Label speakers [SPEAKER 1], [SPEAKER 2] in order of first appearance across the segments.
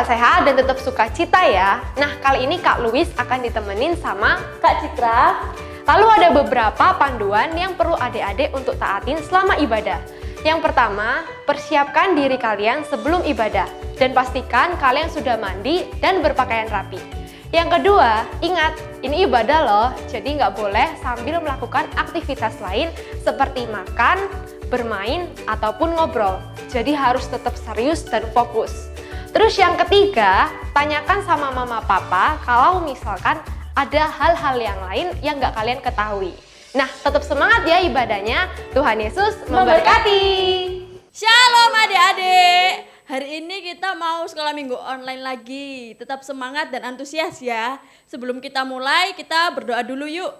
[SPEAKER 1] tetap sehat dan tetap sukacita ya. Nah, kali ini Kak Luis akan ditemenin sama Kak Citra. Lalu ada beberapa panduan yang perlu adik-adik untuk taatin selama ibadah. Yang pertama, persiapkan diri kalian sebelum ibadah dan pastikan kalian sudah mandi dan berpakaian rapi. Yang kedua, ingat, ini ibadah loh, jadi nggak boleh sambil melakukan aktivitas lain seperti makan, bermain, ataupun ngobrol. Jadi harus tetap serius dan fokus. Terus yang ketiga, tanyakan sama mama papa kalau misalkan ada hal-hal yang lain yang nggak kalian ketahui. Nah, tetap semangat ya ibadahnya. Tuhan Yesus memberkati.
[SPEAKER 2] Shalom adik-adik. Hari ini kita mau sekolah minggu online lagi. Tetap semangat dan antusias ya. Sebelum kita mulai, kita berdoa dulu yuk.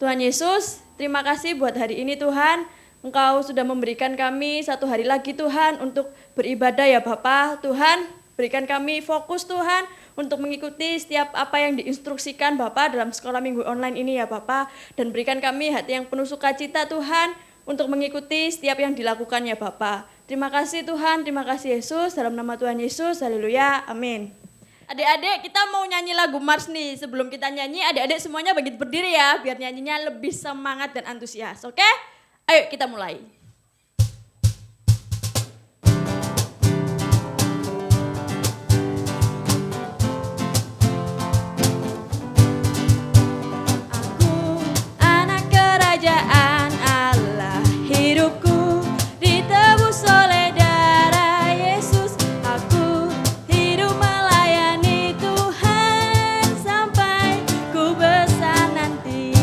[SPEAKER 2] Tuhan Yesus, terima kasih buat hari ini Tuhan. Engkau sudah memberikan kami satu hari lagi Tuhan untuk beribadah ya Bapa. Tuhan, berikan kami fokus Tuhan untuk mengikuti setiap apa yang diinstruksikan Bapa dalam sekolah minggu online ini ya Bapa. Dan berikan kami hati yang penuh sukacita Tuhan untuk mengikuti setiap yang dilakukan ya Bapa. Terima kasih Tuhan, terima kasih Yesus. Dalam nama Tuhan Yesus, haleluya, amin. Adik-adik, kita mau nyanyi lagu Mars nih. Sebelum kita nyanyi, adik-adik semuanya bangkit berdiri ya, biar nyanyinya lebih semangat dan antusias, oke? Ayo kita mulai. Aku anak kerajaan Allah, hidupku ditebus oleh darah Yesus. Aku hidup melayani Tuhan sampai ku besar nanti.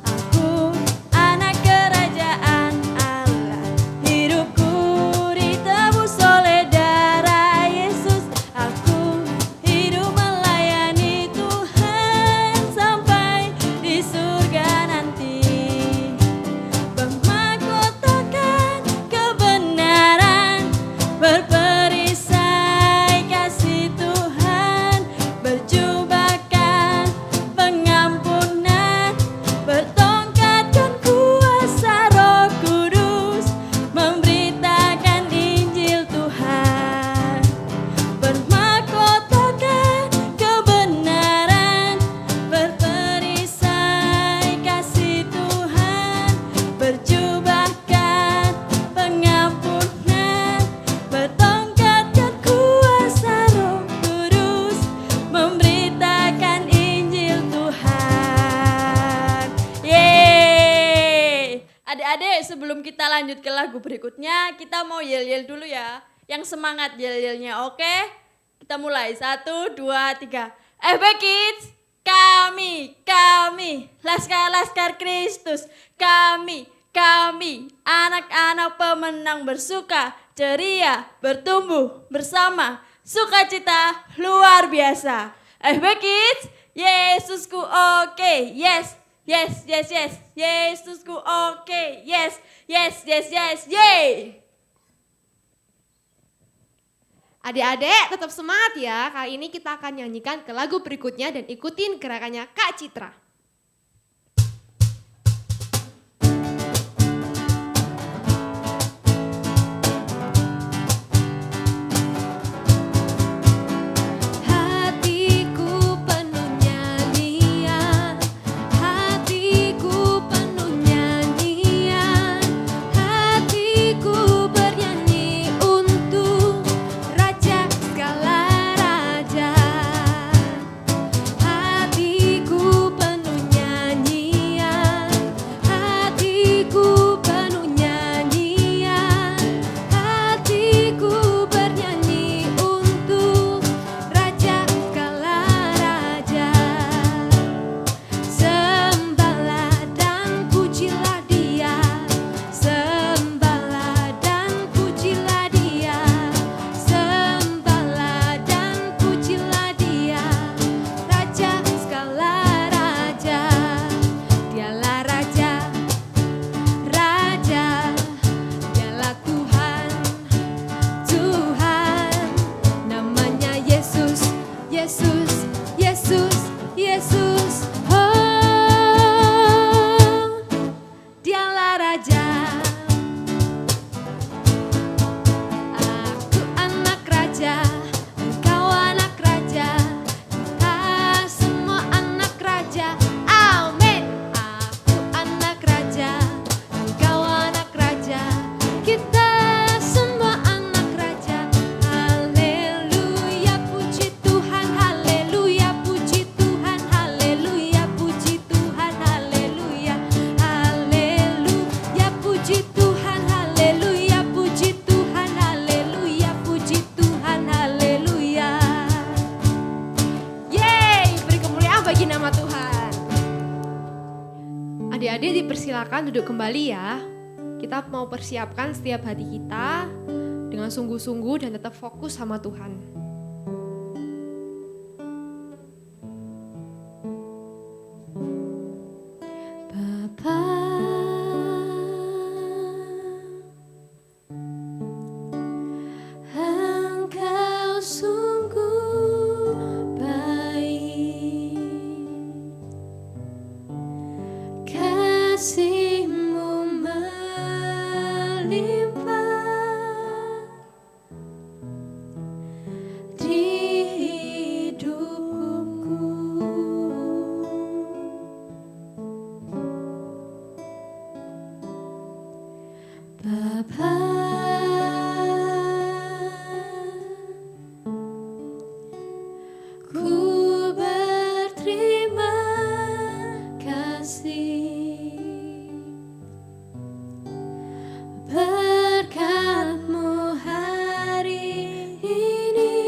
[SPEAKER 2] Aku anak kerajaan Allah, hidupku ditebus oleh darah Yesus. Aku hidup melayani Tuhan sampai di surga nanti. Bermahkotakan kebenaran, berperisai kasih Tuhan, berjubahkan pengampunan, bertongkatkan kuasa Roh Kudus, memberitakan Injil Tuhan. Bermahkotakan kebenaran, berperisai kasih Tuhan, berjubahkan pengampunan, bertongkatkan kuasa Roh Kudus, memberitakan Injil Tuhan. Yeay! Adik-adik, sebelum kita lanjut ke lagu berikutnya, kita mau yel-yel dulu ya. Yang semangat yel-yelnya, oke? Kita mulai, 1, 2, 3. FB Kids, kami, Laskar Kristus, kami, anak-anak pemenang bersuka, ceria, bertumbuh, bersama, sukacita luar biasa. FB Kids, Yesusku oke, yes, Yesusku oke, yes, yeay.
[SPEAKER 1] Adik-adik tetap semangat ya. Kali ini kita akan nyanyikan ke lagu berikutnya dan ikutin gerakannya Kak Citra. Hatiku penuh nyanyian, hatiku penuh nyanyian, hatiku bernyanyi untuk Raja segala raja. Hatiku penuh bagi nama Tuhan. Adik-adik dipersilakan duduk kembali ya. Kita mau persiapkan setiap hati kita dengan sungguh-sungguh dan tetap fokus sama Tuhan.
[SPEAKER 3] Bapa, Engkau sungguh baik, kasih-Mu melimpah di hidupku. Bapa, ku berterima kasih berkat-Mu hari ini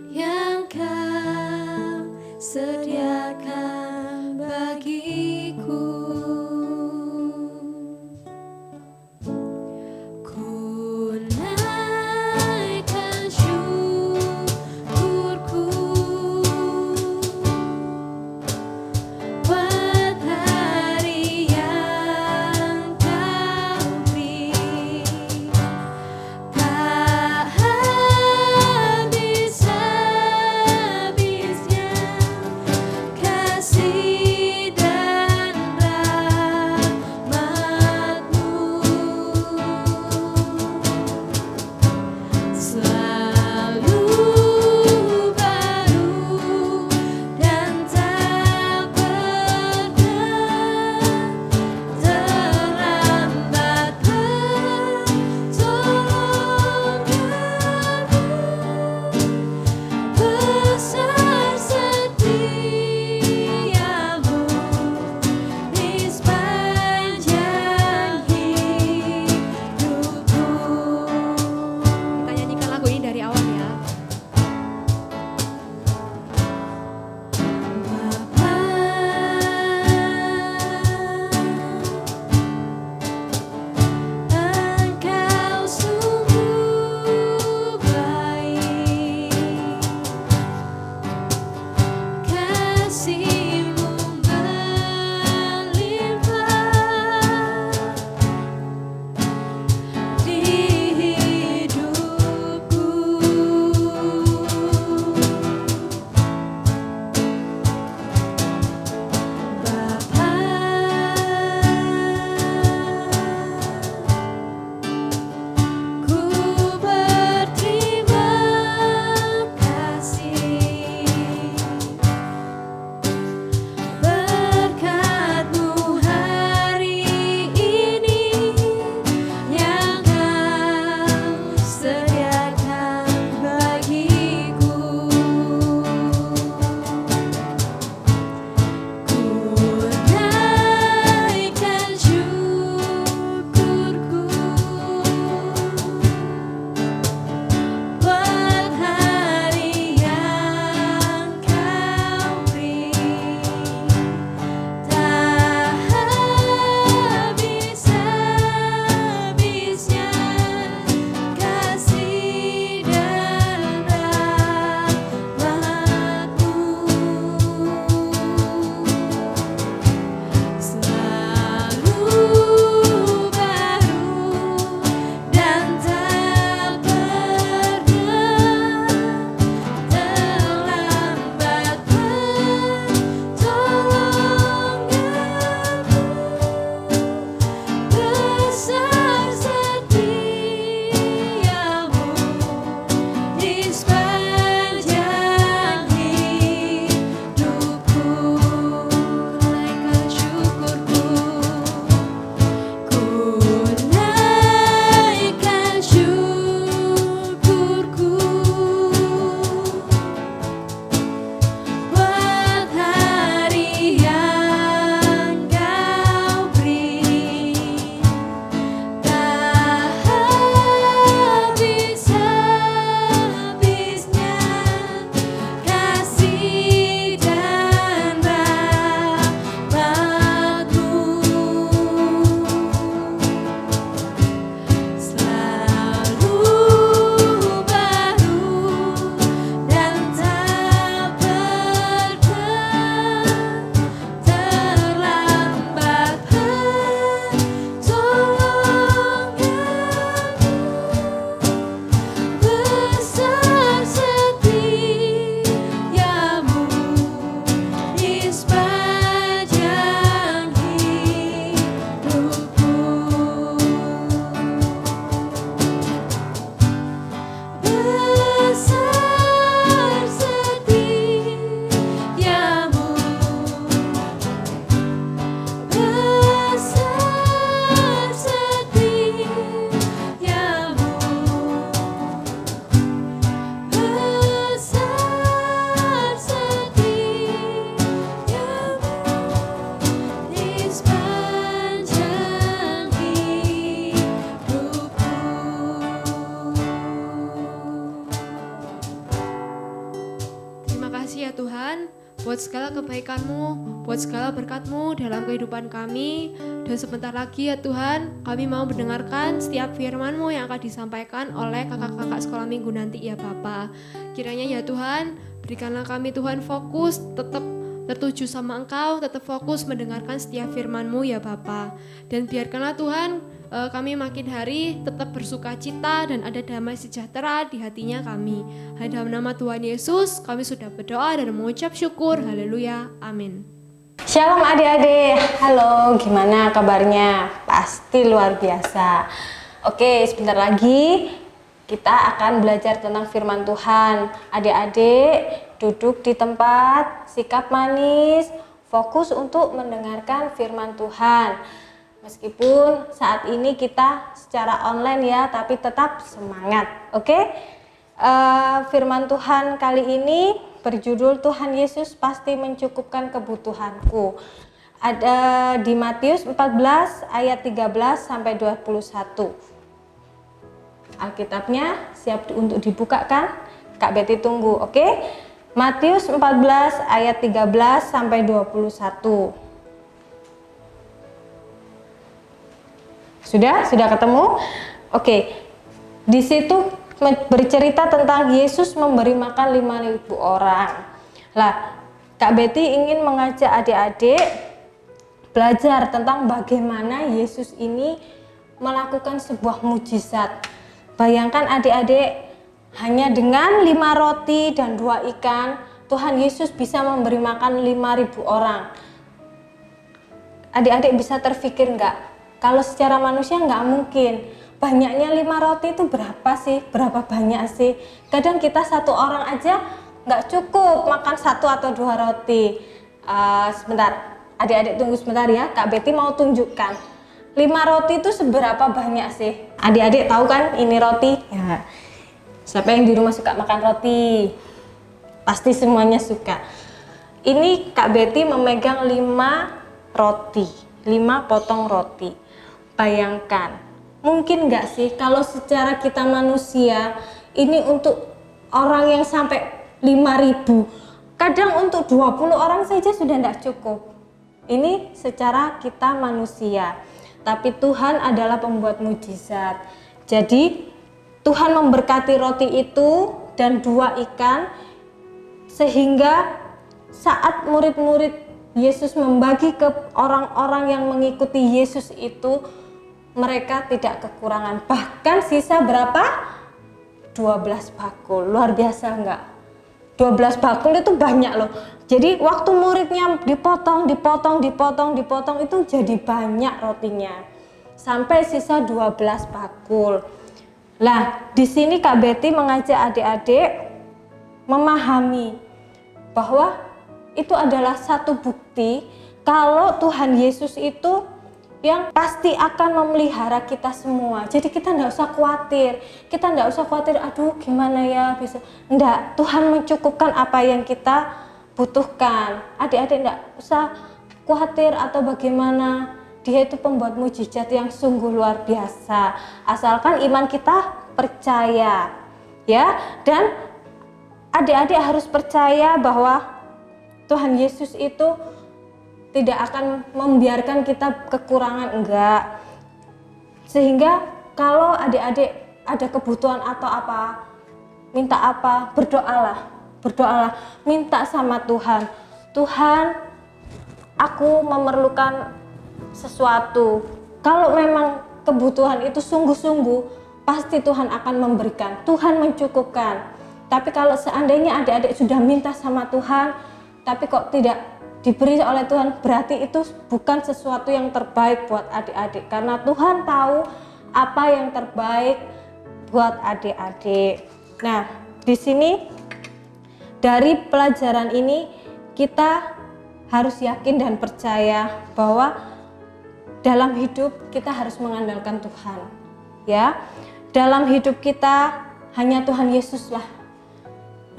[SPEAKER 3] yang Kau sediakan bagiku. Ku naikkan syukurku buat hari yang Kau beri, tak habis-habisnya kasih dan
[SPEAKER 1] segala kebaikan-Mu, buat segala berkat-Mu dalam kehidupan kami. Dan sebentar lagi ya Tuhan, kami mau mendengarkan setiap firman-Mu yang akan disampaikan oleh kakak-kakak sekolah minggu nanti ya Bapa. Kiranya ya Tuhan, berikanlah kami Tuhan fokus, tetap tertuju sama Engkau, tetap fokus mendengarkan setiap firman-Mu ya Bapa. Dan biarkanlah Tuhan, kami makin hari tetap bersuka cita dan ada damai sejahtera di hatinya kami. Hanya dalam nama Tuhan Yesus kami sudah berdoa dan mengucap syukur. Haleluya, amin.
[SPEAKER 4] Shalom adik-adik, halo, gimana kabarnya? Pasti luar biasa. Oke, sebentar lagi kita akan belajar tentang firman Tuhan. Adik-adik duduk di tempat, sikap manis, fokus untuk mendengarkan firman Tuhan. Meskipun saat ini kita secara online ya, tapi tetap semangat, oke? Firman Tuhan kali ini berjudul Tuhan Yesus pasti mencukupkan kebutuhanku. Ada di Matius 14 ayat 13 sampai 21. Alkitabnya siap untuk dibukakan? Kak Betty tunggu, oke? Matius 14 ayat 13 sampai 21. Sudah ketemu? Oke. Di situ bercerita tentang Yesus memberi makan 5.000 orang. Lah, Kak Betty ingin mengajak adik-adik belajar tentang bagaimana Yesus ini melakukan sebuah mujizat. Bayangkan adik-adik, hanya dengan 5 roti dan 2 ikan, Tuhan Yesus bisa memberi makan 5.000 orang. Adik-adik bisa terpikir enggak? Kalau secara manusia nggak mungkin. Banyaknya 5 roti itu berapa sih? Berapa banyak sih? Kadang kita satu orang aja nggak cukup makan 1 atau 2 roti. Sebentar, adik-adik tunggu sebentar ya. Kak Betty mau tunjukkan. 5 roti itu seberapa banyak sih? Adik-adik tahu kan ini roti? Ya. Siapa yang di rumah suka makan roti? Pasti semuanya suka. Ini Kak Betty memegang 5 roti, 5 potong roti. Bayangkan, mungkin nggak sih kalau secara kita manusia ini untuk orang yang sampai 5.000, kadang untuk 20 orang saja sudah tidak cukup. Ini secara kita manusia, tapi Tuhan adalah pembuat mujizat. Jadi Tuhan memberkati roti itu dan 2 ikan, sehingga saat murid-murid Yesus membagi ke orang-orang yang mengikuti Yesus itu, mereka tidak kekurangan. Bahkan sisa berapa? 12 bakul. Luar biasa enggak? 12 bakul itu banyak loh. Jadi waktu muridnya dipotong itu jadi banyak rotinya. Sampai sisa 12 bakul. Lah, di sini Kak Betty mengajak adik-adik memahami bahwa itu adalah satu bukti kalau Tuhan Yesus itu yang pasti akan memelihara kita semua. Jadi kita enggak usah khawatir. Aduh gimana ya bisa. Enggak, Tuhan mencukupkan apa yang kita butuhkan. Adik-adik enggak usah khawatir atau bagaimana. Dia itu pembuat mujizat yang sungguh luar biasa. Asalkan iman kita percaya. Ya, dan adik-adik harus percaya bahwa Tuhan Yesus itu tidak akan membiarkan kita kekurangan, enggak. Sehingga kalau adik-adik ada kebutuhan atau apa, minta apa, berdoalah, minta sama Tuhan. Tuhan, aku memerlukan sesuatu. Kalau memang kebutuhan itu sungguh-sungguh, pasti Tuhan akan memberikan. Tuhan mencukupkan. Tapi kalau seandainya adik-adik sudah minta sama Tuhan, tapi kok tidak diberi oleh Tuhan, berarti itu bukan sesuatu yang terbaik buat adik-adik, karena Tuhan tahu apa yang terbaik buat adik-adik. Nah, di sini dari pelajaran ini kita harus yakin dan percaya bahwa dalam hidup kita harus mengandalkan Tuhan. Ya, dalam hidup kita hanya Tuhan Yesuslah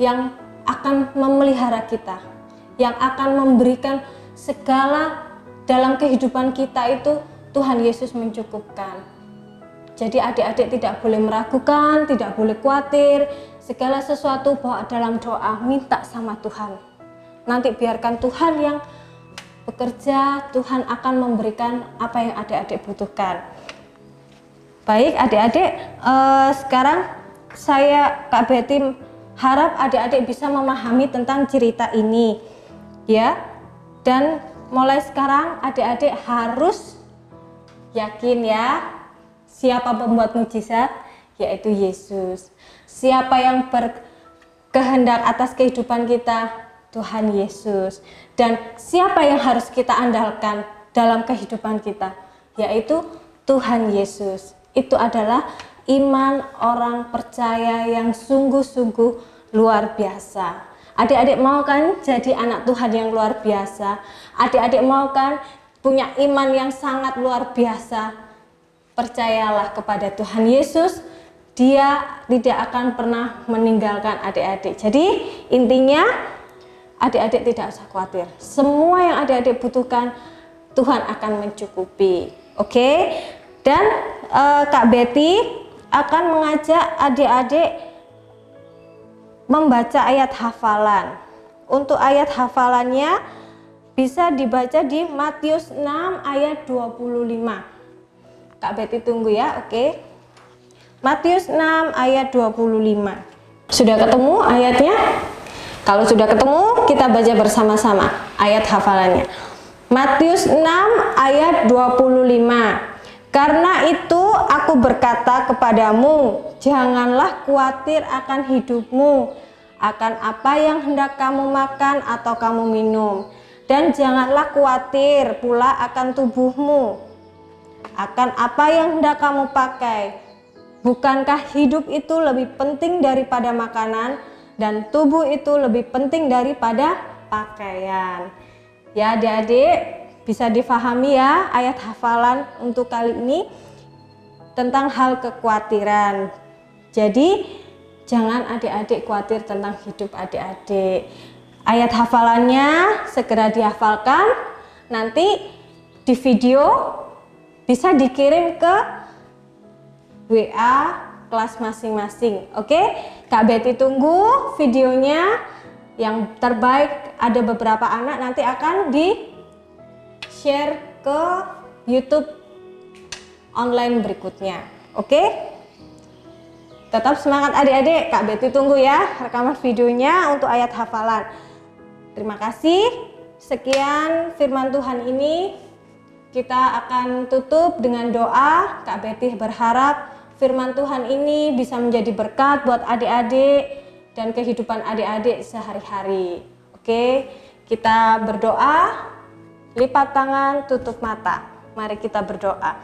[SPEAKER 4] yang akan memelihara kita, yang akan memberikan segala dalam kehidupan kita itu. Tuhan Yesus mencukupkan. Jadi adik-adik tidak boleh meragukan, tidak boleh khawatir. Segala sesuatu bawa dalam doa, minta sama Tuhan. Nanti biarkan Tuhan yang bekerja, Tuhan akan memberikan apa yang adik-adik butuhkan. Baik adik-adik, sekarang saya Kak Betty harap adik-adik bisa memahami tentang cerita ini ya. Dan mulai sekarang adik-adik harus yakin ya, siapa pembuat mukjizat, yaitu Yesus. Siapa yang berkehendak atas kehidupan kita, Tuhan Yesus. Dan siapa yang harus kita andalkan dalam kehidupan kita, yaitu Tuhan Yesus. Itu adalah iman orang percaya yang sungguh-sungguh luar biasa. Adik-adik mau kan jadi anak Tuhan yang luar biasa? Adik-adik mau kan punya iman yang sangat luar biasa? Percayalah kepada Tuhan Yesus, Dia tidak akan pernah meninggalkan adik-adik. Jadi intinya adik-adik tidak usah khawatir. Semua yang adik-adik butuhkan Tuhan akan mencukupi. Oke? Dan Kak Betty akan mengajak adik-adik membaca ayat hafalan. Untuk ayat hafalannya bisa dibaca di Matius 6 ayat 25. Kak Betty tunggu ya, oke? Matius 6 ayat 25. Sudah ketemu ayatnya? Kalau sudah ketemu, kita baca bersama-sama ayat hafalannya. Matius 6 ayat 25. Karena itu aku berkata kepadamu, janganlah khawatir akan hidupmu, akan apa yang hendak kamu makan atau kamu minum. Dan janganlah khawatir pula akan tubuhmu, akan apa yang hendak kamu pakai. Bukankah hidup itu lebih penting daripada makanan, dan tubuh itu lebih penting daripada pakaian? Ya adik-adik, bisa difahami ya ayat hafalan untuk kali ini tentang hal kekhawatiran. Jadi jangan adik-adik khawatir tentang hidup adik-adik. Ayat hafalannya segera dihafalkan, nanti di video bisa dikirim ke WA kelas masing-masing. Oke, Kak Betty tunggu videonya yang terbaik. Ada beberapa anak nanti akan di share ke YouTube online berikutnya. Oke? Tetap semangat adik-adik. Kak Betty tunggu ya rekaman videonya untuk ayat hafalan. Terima kasih. Sekian firman Tuhan ini. Kita akan tutup dengan doa. Kak Betty berharap firman Tuhan ini bisa menjadi berkat buat adik-adik dan kehidupan adik-adik sehari-hari. Oke? Kita berdoa. Lipat tangan, tutup mata. Mari kita berdoa.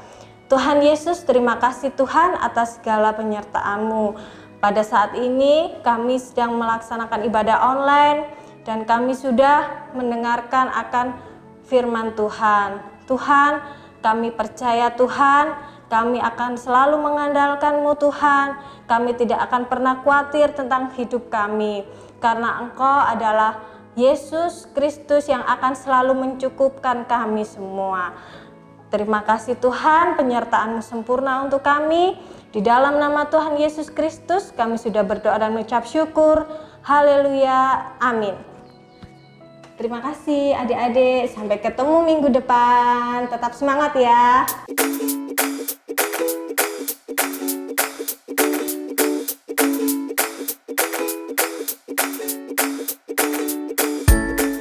[SPEAKER 4] Tuhan Yesus, terima kasih Tuhan atas segala penyertaan-Mu. Pada saat ini kami sedang melaksanakan ibadah online dan kami sudah mendengarkan akan firman Tuhan. Tuhan, kami percaya Tuhan, kami akan selalu mengandalkan-Mu Tuhan. Kami tidak akan pernah khawatir tentang hidup kami, karena Engkau adalah Yesus Kristus yang akan selalu mencukupkan kami semua. Terima kasih Tuhan, penyertaan-Mu sempurna untuk kami. Di dalam nama Tuhan Yesus Kristus kami sudah berdoa dan mengucap syukur. Haleluya, amin. Terima kasih adik-adik, sampai ketemu minggu depan. Tetap semangat ya.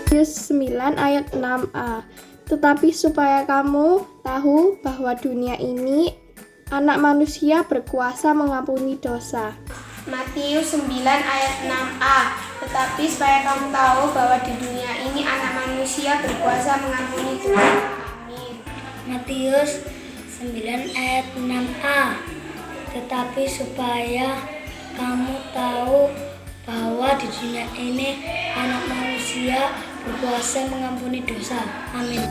[SPEAKER 5] Matius 9 ayat 6a. Tetapi supaya kamu tahu bahwa dunia ini anak manusia berkuasa mengampuni dosa.
[SPEAKER 6] Matius 9 ayat 6a. Tetapi supaya kamu tahu bahwa di dunia ini anak manusia berkuasa mengampuni dosa. Amin.
[SPEAKER 7] Matius 9 ayat 6a. Tetapi supaya kamu tahu bahwa di dunia ini anak manusia berkuasa mengampuni dosa. Amin.